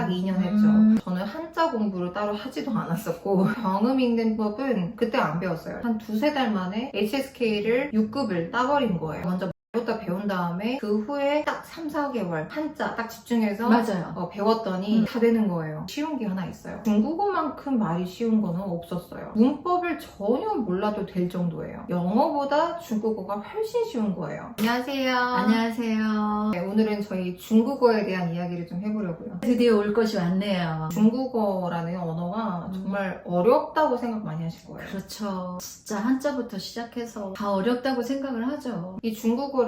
딱 2년 했죠. 저는 한자 공부를 따로 하지도 않았었고 병음 읽는 법은 그때 안 배웠어요. 한 두세 달 만에 HSK를 6급을 따버린 거예요. 먼저 배웠다 배운 다음에 그 후에 딱 3, 4개월 한자 딱 집중해서 맞아요. 배웠더니 다 되는 거예요. 쉬운 게 하나 있어요. 중국어만큼 말이 쉬운 거는 없었어요. 문법을 전혀 몰라도 될 정도예요. 영어보다 중국어가 훨씬 쉬운 거예요. 안녕하세요. 안녕하세요. 네, 오늘은 저희 중국어에 대한 이야기를 좀 해보려고요. 드디어 올 것이 왔네요. 중국어라는 언어가 정말 어렵다고 생각 많이 하실 거예요. 그렇죠. 진짜 한자부터 시작해서 다 어렵다고 생각을 하죠. 이 중국어를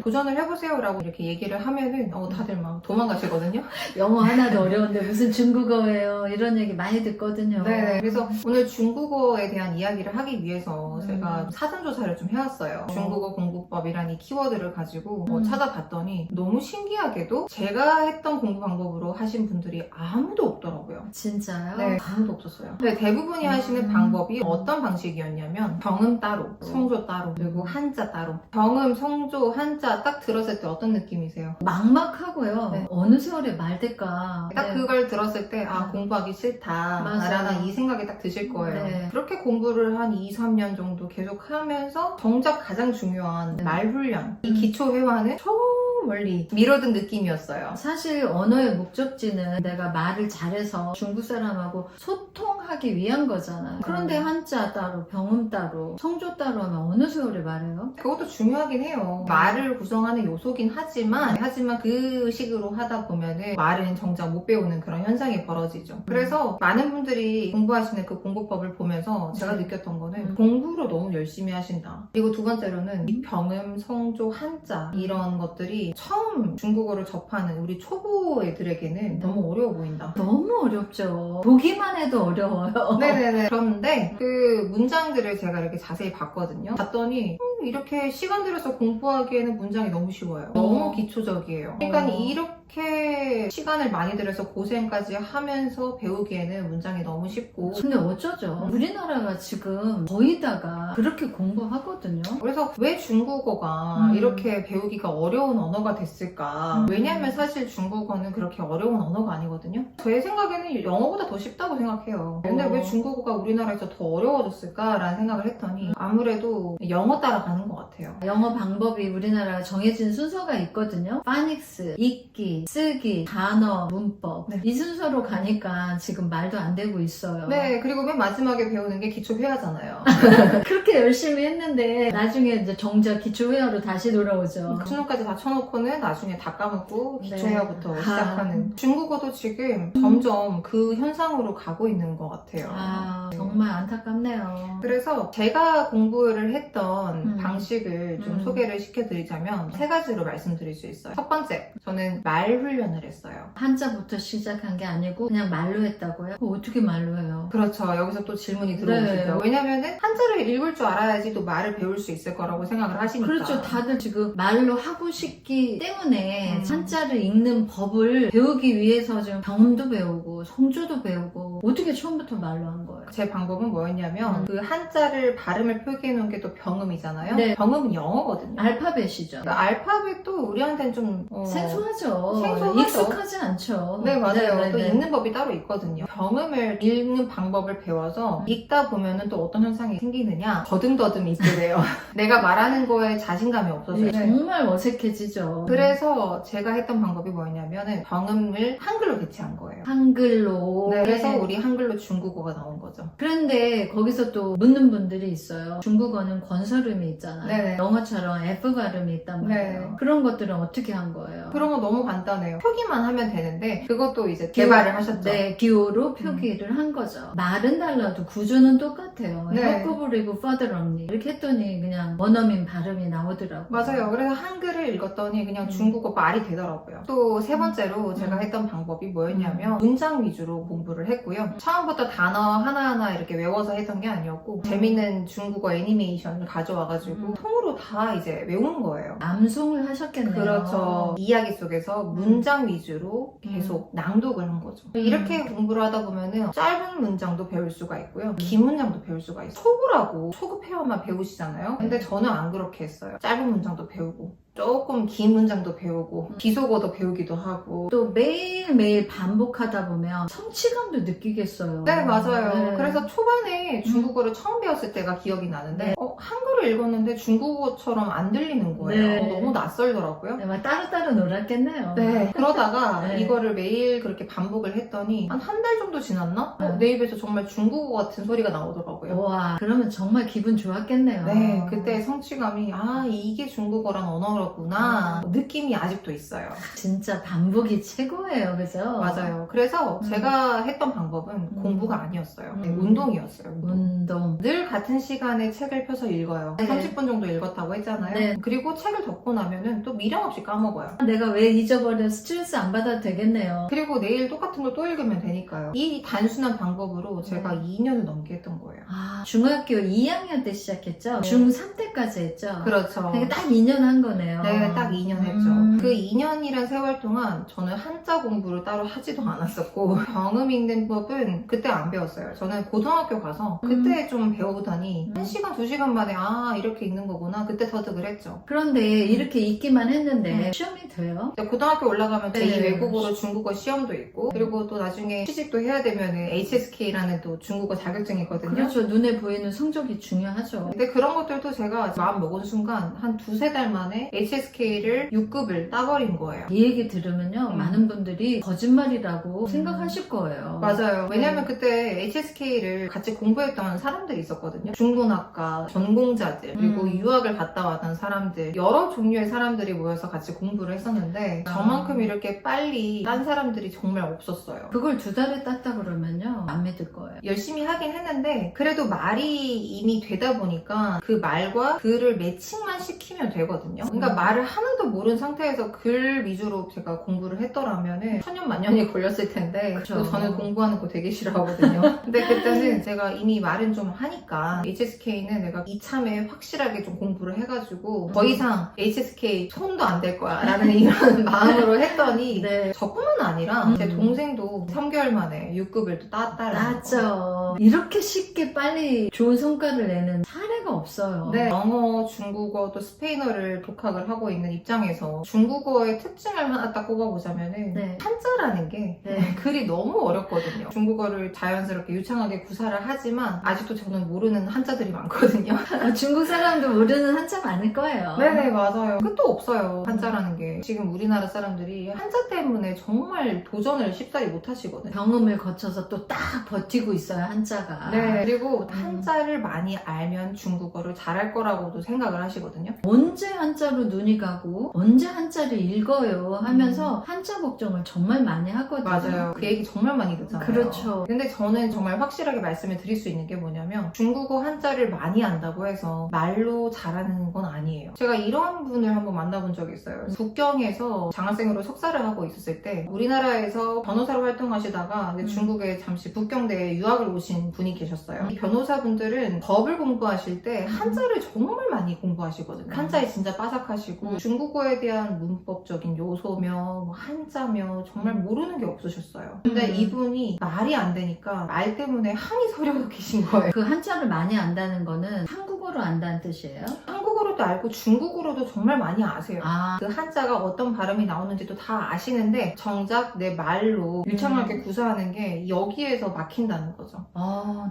도전을 해보세요라고 이렇게 얘기를 하면은 다들 막 도망가시거든요. 영어 하나도 어려운데 무슨 중국어예요. 이런 얘기 많이 듣거든요. 네, 그래서 오늘 중국어에 대한 이야기를 하기 위해서 제가 사전조사를 좀 해왔어요. 중국어 공부법이라는 이 키워드를 가지고 찾아봤더니 너무 신기하게도 제가 했던 공부 방법으로 하신 분들이 아무도 없더라고요. 진짜요? 네, 아무도 없었어요. 근데 대부분이 하시는 방법이 어떤 방식이었냐면 병음 따로, 성조 따로, 그리고 한자 따로. 병음, 성조, 한자 딱 들었을 때 어떤 느낌이세요? 막막하고요. 네. 어느 세월에 말될까. 딱 그걸 들었을 때 공부하기 싫다 맞아요. 라는 이 생각이 딱 드실 거예요. 네. 그렇게 공부를 한 2, 3년 정도 계속 하면서 정작 가장 중요한 말 훈련, 이 기초 회화는 저 멀리 미뤄둔 느낌이었어요. 사실 언어의 목적지는 내가 말을 잘해서 중국 사람하고 소통하기 위한 거잖아요. 그런데 한자 따로, 병음 따로, 성조 따로 하면 어느 세월에 말해요? 그것도 중요하긴 해요. 말을 구성하는 요소긴 하지만 그 식으로 하다 보면은 말은 정작 못 배우는 그런 현상이 벌어지죠. 그래서 많은 분들이 공부하시는 그 공부법을 보면서 제가 느꼈던 거는 공부를 너무 열심히 하신다. 그리고 두 번째로는 이 병음, 성조, 한자 이런 것들이 처음 중국어를 접하는 우리 초보 애들에게는 너무 어려워 보인다. 너무 어렵죠. 보기만 해도 어려워요. 네네네. 그런데 그 문장들을 제가 이렇게 자세히 봤거든요. 봤더니 이렇게 시간 들여서 공부하기에는 문장이 너무 쉬워요. 너무 기초적이에요. 그러니까 이렇게 시간을 많이 들여서 고생까지 하면서 배우기에는 문장이 너무 쉽고. 근데 어쩌죠? 우리나라가 지금 거의 다가 그렇게 공부하거든요. 그래서 왜 중국어가 이렇게 배우기가 어려운 언어가 됐을까? 왜냐하면 사실 중국어는 그렇게 어려운 언어가 아니거든요. 제 생각에는 영어보다 더 쉽다고 생각해요. 근데 왜 중국어가 우리나라에서 더 어려워졌을까라는 생각을 했더니 아무래도 영어 따라가는 것 같아요. 영어 방법이 우리나라 정해진 순서가 있거든요. 파닉스, 읽기, 쓰기, 단어, 문법. 네. 이 순서로 가니까 지금 말도 안 되고 있어요. 네, 그리고 맨 마지막에 배우는 게 기초 회화잖아요. 그렇게 열심히 했는데 나중에 이제 정작 기초 회화로 다시 돌아오죠. 수능까지 다 쳐놓고는 나중에 다 까먹고 기초 네. 회화부터 시작하는. 중국어도 지금 점점 그 현상으로 가고 있는 것 같아요. 정말 안타깝네요. 그래서 제가 공부를 했던 방식을 좀 소개를 시켜드리자면 세 가지로 말씀드릴 수 있어요. 첫 번째, 저는 말 훈련을 했어요. 한자부터 시작한 게 아니고 그냥 말로 했다고요? 어떻게 말로 해요? 그렇죠. 여기서 또 질문이 들어오시죠. 네. 왜냐면은 한자를 읽을 줄 알아야지 또 말을 배울 수 있을 거라고 생각을 하시니까. 그렇죠. 다들 지금 말로 하고 싶기 때문에 한자를 읽는 법을 배우기 위해서 지금 병음도 배우고 성조도 배우고 어떻게 처음부터 말로 한 거예요? 제 방법은 뭐였냐면 그 한자를 발음을 표기해 놓은 게 또 병음이잖아요. 네. 병음은 영어거든요. 알파벳이죠. 그러니까 알파벳도 우리한테는 좀 생소하죠. 생소하죠. 익숙하지 않죠. 네, 맞아요. 네, 또 네. 읽는 법이 따로 있거든요. 병음을 읽는 방법을 배워서 읽다 보면은 또 어떤 현상이 생기느냐? 더듬더듬 읽게 돼요. 내가 말하는 거에 자신감이 없어져요. 정말 어색해지죠. 그래서 제가 했던 방법이 뭐였냐면은 병음을 한글로 대체한 거예요. 한글로. 네, 그래서 우리 한글로 중국어가 나온 거죠. 그런데 거기서 또 묻는 분들이 있어요. 중국어는 권설음이 있잖아요. 네네. 영어처럼 F 발음이 있단 말이에요. 네. 그런 것들은 어떻게 한 거예요? 그런 거 너무 간단해요. 표기만 하면 되는데 그것도 이제 개발을 하셨죠. 네, 기호로 표기를 한 거죠. 말은 달라도 구조는 똑같아요. 네. 헛구부리고 furtherly 이렇게 했더니 그냥 원어민 발음이 나오더라고요. 맞아요. 그래서 한글을 읽었더니 그냥 중국어 말이 되더라고요. 또 세 번째로 제가 했던 방법이 뭐였냐면 문장 위주로 공부를 했고요. 처음부터 단어 하나하나 이렇게 외워서 했던 게 아니었고 재밌는 중국어 애니메이션을 가져와가지고 통으로 다 이제 외우는 거예요. 암송을 하셨겠네요. 그렇죠. 이야기 속에서 문장 위주로 계속 낭독을 한 거죠. 이렇게 공부를 하다 보면은 짧은 문장도 배울 수가 있고요. 긴 문장도 배울 수가 있어요. 초보라고 초급 회화만 배우시잖아요. 근데 저는 안 그렇게 했어요. 짧은 문장도 배우고 조금 긴 문장도 배우고 비속어도 배우기도 하고. 또 매일매일 반복하다 보면 성취감도 느끼겠어요. 네, 맞아요. 네. 그래서 초반에 중국어를 처음 배웠을 때가 기억이 나는데 네. 한글을 읽었는데 중국어처럼 안 들리는 거예요. 네. 너무 낯설더라고요. 네, 막 따로따로 놀았겠네요. 네, 그러다가 네. 이거를 매일 그렇게 반복을 했더니 한 달 정도 지났나? 네. 내 입에서 정말 중국어 같은 소리가 나오더라고요. 와, 그러면 정말 기분 좋았겠네요. 네, 그때 성취감이 이게 중국어란 언어구나 느낌이 아직도 있어요. 진짜 반복이 최고예요, 그죠? 맞아요. 그래서 제가 했던 방법은 공부가 아니었어요. 네, 운동이었어요. 운동. 늘 같은 시간에 책을 펴서 읽어요. 네. 30분 정도 읽었다고 했잖아요. 네. 그리고 책을 덮고 나면은 또 미련 없이 까먹어요. 내가 왜 잊어버려 스트레스 안 받아도 되겠네요. 그리고 내일 똑같은 걸 또 읽으면 되니까요. 이 단순한 방법으로 제가 2년을 넘게 했던 거예요. 중학교 2학년 때 시작했죠? 네. 중3 때까지 했죠? 그렇죠. 그러니까 딱 2년 한 거네요. 네, 딱 2년 했죠. 음. 그 2년이란 세월 동안 저는 한자 공부를 따로 하지도 않았었고 병음 읽는 법은 그때 안 배웠어요. 저는 고등학교 가서 그때 좀 배우더니 1시간, 2시간 만에 이렇게 읽는 거구나. 그때 터득을 했죠. 그런데 이렇게 읽기만 했는데 시험이 돼요? 고등학교 올라가면 제2 네. 외국어로 중국어 시험도 있고 그리고 또 나중에 취직도 해야 되면 HSK라는 또 중국어 자격증이 있거든요. 그렇죠. 눈에 보이는 성적이 중요하죠. 근데 그런 것들도 제가 마음 먹은 순간 한 2-3달 만에 HSK를 6급을 따버린 거예요. 이 얘기 들으면요. 많은 분들이 거짓말이라고 음. 생각하실 거예요. 맞아요. 왜냐면 그때 HSK를 같이 공부했던 사람들이 있었거든요. 중문학과 전공자들 그리고 유학을 갔다 왔던 사람들 여러 종류의 사람들이 모여서 같이 공부를 했었는데 저만큼 이렇게 빨리 딴 사람들이 정말 없었어요. 그걸 2달에 땄다 그러면요. 안 믿을 거예요. 열심히 하긴 했는데 그래도 말이 이미 되다 보니까 그 말과 글을 매칭만 시키면 되거든요. 그러니까 말을 하나도 모르는 상태에서 글 위주로 제가 공부를 했더라면 천년만년이 걸렸을 텐데 그쵸. 또 저는 공부하는 거 되게 싫어하거든요. 근데 그때는 제가 이미 말은 좀 하니까 HSK는 내가 이참에 확실하게 좀 공부를 해가지고 더 이상 HSK 손도 안 댈 거야 라는 이런 마음으로 했더니 네. 저뿐만 아니라 제 동생도 3개월 만에 6급을 또 땄다라는 거. 맞죠. 이렇게 쉽게 빨리 좋은 성과를 내는 사례가 없어요. 네, 영어, 중국어, 또 스페인어를 독학을 하고 있는 입장에서 중국어의 특징을 하나 딱 꼽아보자면은 네. 한자라는 게 네. 글이 너무 어렵거든요. 중국어를 자연스럽게 유창하게 구사를 하지만 아직도 저는 모르는 한자들이 많거든요. 중국 사람도 모르는 한자 많을 거예요. 네네, 맞아요. 끝도 없어요, 한자라는 게. 지금 우리나라 사람들이 한자 때문에 정말 도전을 쉽사리 못 하시거든요. 경험을 거쳐서 또 딱 버티고 있어요, 한자가. 네, 그리고 한자를 많이 알면 중국어를 잘할 거라고도 생각을 하시거든요. 언제 한자로 눈이 가고 언제 한자를 읽어요 하면서 한자 걱정을 정말 많이 하거든요. 맞아요. 그 얘기 정말 많이 듣잖아요. 그렇죠. 근데 저는 정말 확실하게 말씀을 드릴 수 있는 게 뭐냐면 중국어 한자를 많이 안다고 해서 말로 잘하는 건 아니에요. 제가 이런 분을 한번 만나본 적이 있어요. 북경에서 장학생으로 석사를 하고 있었을 때 우리나라에서 변호사로 활동하시다가 중국에 잠시 북경대에 유학을 오신 분이 계셨어요. 이 변호사분들은 법을 공부하실 때 한자를 정말 많이 공부하시거든요. 한자에 진짜 빠삭하시고 중국어에 대한 문법적인 요소며 뭐 한자며 정말 모르는 게 없으셨어요. 근데 이분이 말이 안 되니까 말 때문에 한이 서려고 계신 거예요. 그 한자를 많이 안다는 거는 한국어로 안다는 뜻이에요? 한국어로도 알고 중국어로도 정말 많이 아세요. 그 한자가 어떤 발음이 나오는지도 다 아시는데 정작 내 말로 유창하게 구사하는 게 여기에서 막힌다는 거죠.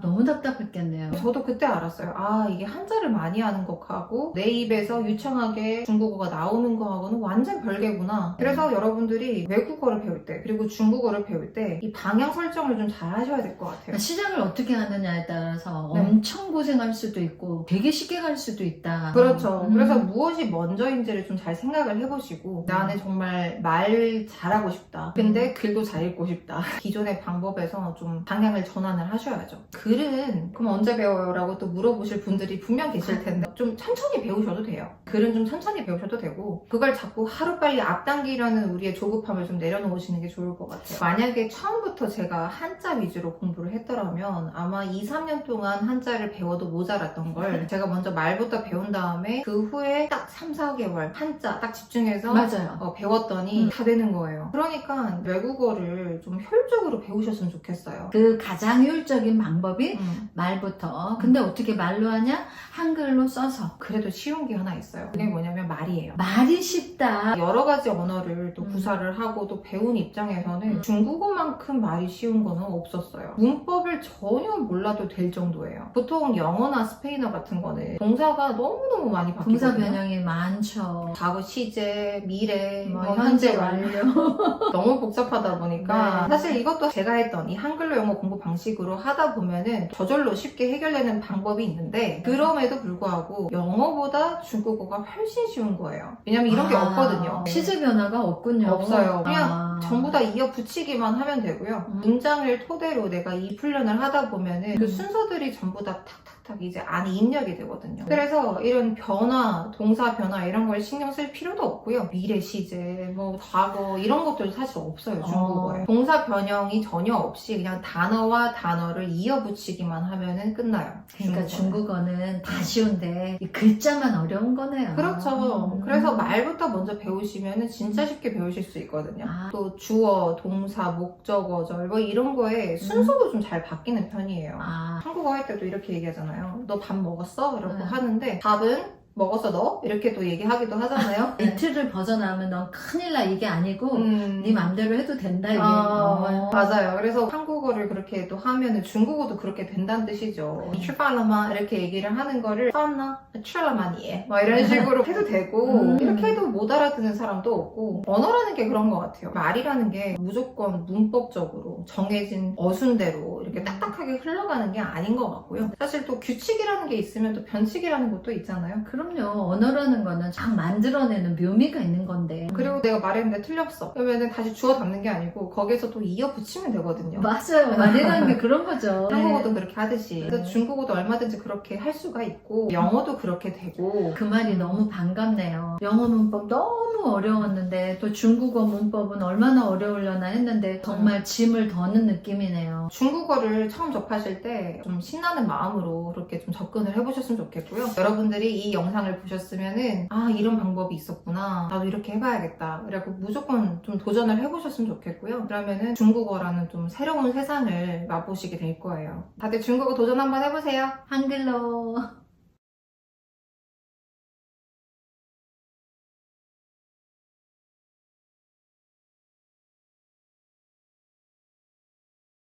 너무 답답했겠네요. 저도 그때 알았어요. 이게 한자를 많이 하는 것하고 내 입에서 유창하게 중국어가 나오는 거하고는 완전 별개구나. 그래서 여러분들이 외국어를 배울 때 그리고 중국어를 배울 때 이 방향 설정을 좀 잘 하셔야 될 것 같아요. 그러니까 시작을 어떻게 하느냐에 따라서 네. 엄청 고생할 수도 있고 되게 쉽게 갈 수도 있다. 그렇죠. 그래서 무엇이 먼저인지를 좀 잘 생각을 해보시고 나는 정말 말 잘하고 싶다. 근데 글도 잘 읽고 싶다. 기존의 방법에서 좀 방향을 전환을 하셔야죠. 글은 그럼 언제 배워요? 라고 또 물어보실 분들이 분명 계실 텐데 좀 천천히 배우셔도 돼요. 글은 좀 천천히 배우셔도 되고 그걸 자꾸 하루빨리 앞당기려는 우리의 조급함을 좀 내려놓으시는 게 좋을 것 같아요. 만약에 처음부터 처음부터 제가 한자 위주로 공부를 했더라면 아마 2, 3년 동안 한자를 배워도 모자랐던 걸 제가 먼저 말부터 배운 다음에 그 후에 딱 3, 4개월 한자 딱 집중해서 맞아요. 배웠더니 다 되는 거예요. 그러니까 외국어를 좀 효율적으로 배우셨으면 좋겠어요. 그 가장 효율적인 방법이 음. 말부터. 근데 어떻게 말로 하냐? 한글로 써서. 그래도 쉬운 게 하나 있어요. 그게 뭐냐면 말이에요. 말이 쉽다. 여러 가지 언어를 또 구사를 하고 또 배운 입장에서는 중국어만큼 말이 쉬운 거는 없었어요. 문법을 전혀 몰라도 될 정도예요. 보통 영어나 스페인어 같은 거는 동사가 너무너무 많이 바뀌거든요. 동사 변형이 많죠. 과거 시제, 미래, 뭐 현재 현재 완료 완료. 너무 복잡하다 보니까 네. 사실 이것도 제가 했던 이 한글로 영어 공부 방식으로 하다 보면은 저절로 쉽게 해결되는 방법이 있는데 그럼에도 불구하고 영어보다 중국어가 훨씬 쉬운 거예요. 왜냐면 이런 게 없거든요. 시제 변화가 없군요. 없어요. 그냥 아. 전부 다 이어 붙이기만 하면 되고요. 문장을 토대로 내가 이 훈련을 하다 보면은 그 순서들이 전부 다 탁탁탁 이제 안에 입력이 되거든요. 그래서 이런 변화, 동사 변화 이런 걸 신경 쓸 필요도 없고요. 미래 시제, 뭐 과거 이런 것들 사실 없어요, 중국어에. 동사 변형이 전혀 없이 그냥 단어와 단어를 이어 붙이기만 하면은 끝나요. 그러니까 중국어는. 중국어는 다 쉬운데 이 글자만 어려운 거네요. 그렇죠. 그래서 말부터 먼저 배우시면은 진짜 쉽게 배우실 수 있거든요. 아. 또 주어, 동사, 목적어절 뭐 이런 거에 순서도 좀 잘 바뀌는 편이에요. 아, 한국어 할 때도 이렇게 얘기하잖아요. 너 밥 먹었어? 이러고 네. 하는데 답은 먹었어 너? 이렇게 또 얘기하기도 하잖아요. 이 틀을 벗어나면 넌 큰일 나 이게 아니고 네 네 맘대로 해도 된다 이게. 어. 맞아요. 그래서 한국어를 그렇게 또 하면은 중국어도 그렇게 된다는 뜻이죠. 출발라마 이렇게 얘기를 하는 거를 뻔나 출라마니에 막 이런 식으로 해도 되고 이렇게 해도 못 알아듣는 사람도 없고 언어라는 게 그런 것 같아요. 말이라는 게 무조건 문법적으로 정해진 어순대로 이렇게 딱딱하게 흘러가는 게 아닌 것 같고요. 사실 또 규칙이라는 게 있으면 또 변칙이라는 것도 있잖아요. 그럼요. 언어라는 거는 막 만들어내는 묘미가 있는 건데. 그리고 내가 말했는데 틀렸어. 그러면은 다시 주워 담는 게 아니고 거기서 또 이어 붙이면 되거든요. 맞아요. 말이라는 게 그런 거죠. 한국어도 그렇게 하듯이. 그래서 중국어도 얼마든지 그렇게 할 수가 있고 영어도 그렇게 되고 그 말이 너무 반갑네요. 영어 문법 너무 어려웠는데 또 중국어 문법은 얼마나 어려우려나 했는데 정말 짐을 더는 느낌이네요. 중국어를 처음 접하실 때 좀 신나는 마음으로 그렇게 좀 접근을 해보셨으면 좋겠고요. 여러분들이 이 영상을 보셨으면은 아 이런 방법이 있었구나. 나도 이렇게 해봐야겠다. 그래갖고 무조건 좀 도전을 해보셨으면 좋겠고요. 그러면은 중국어라는 좀 새로운 세상을 맛보시게 될 거예요. 다들 중국어 도전 한번 해보세요. 한글로.